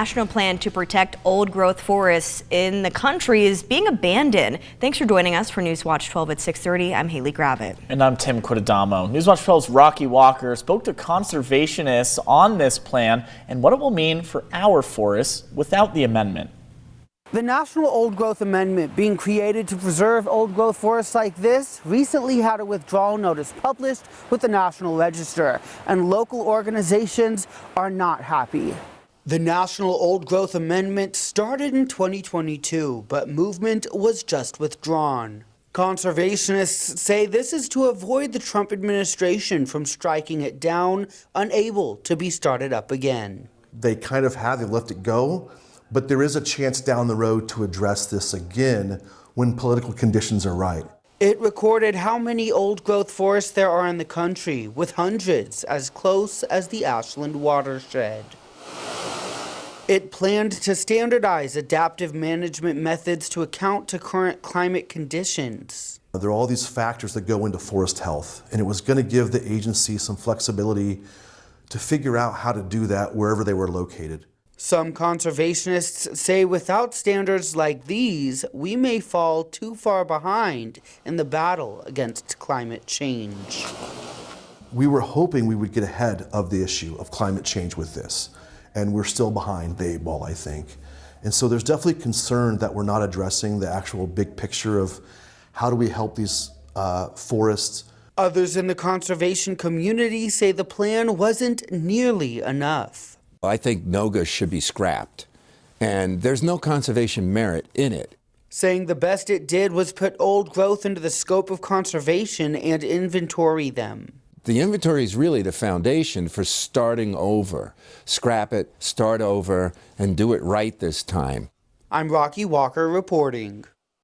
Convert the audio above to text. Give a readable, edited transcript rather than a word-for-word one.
National plan to protect old growth forests in the country is being abandoned. Thanks for joining us for Newswatch 12 at 6:30. I'm Haley Gravitt. And I'm Tim Quidadamo. Newswatch 12's Rocky Walker spoke to conservationists on this plan and what it will mean for our forests without the amendment. The National Old Growth Amendment, being created to preserve old growth forests like this, recently had a withdrawal notice published with the National Register, and local organizations are not happy. The National Old Growth Amendment started in 2022, but movement was just withdrawn. Conservationists say this is to avoid the Trump administration from striking it down, unable to be started up again. They kind of have, they let it go, but there is a chance down the road to address this again when political conditions are right. It recorded how many old growth forests there are in the country, with hundreds as close as the Ashland watershed. It planned to standardize adaptive management methods to account to current climate conditions. There are all these factors that go into forest health, and it was going to give the agency some flexibility to figure out how to do that wherever they were located. Some conservationists say without standards like these, we may fall too far behind in the battle against climate change. We were hoping we would get ahead of the issue of climate change with this, and we're still behind the 8 ball, I think. And so there's definitely concern that we're not addressing the actual big picture of how do we help these forests. Others in the conservation community say the plan wasn't nearly enough. I think NOGA should be scrapped, and there's no conservation merit in it. Saying the best it did was put old growth into the scope of conservation and inventory them. The inventory is really the foundation for starting over. Scrap it, start over, and do it right this time. I'm Rocky Walker reporting.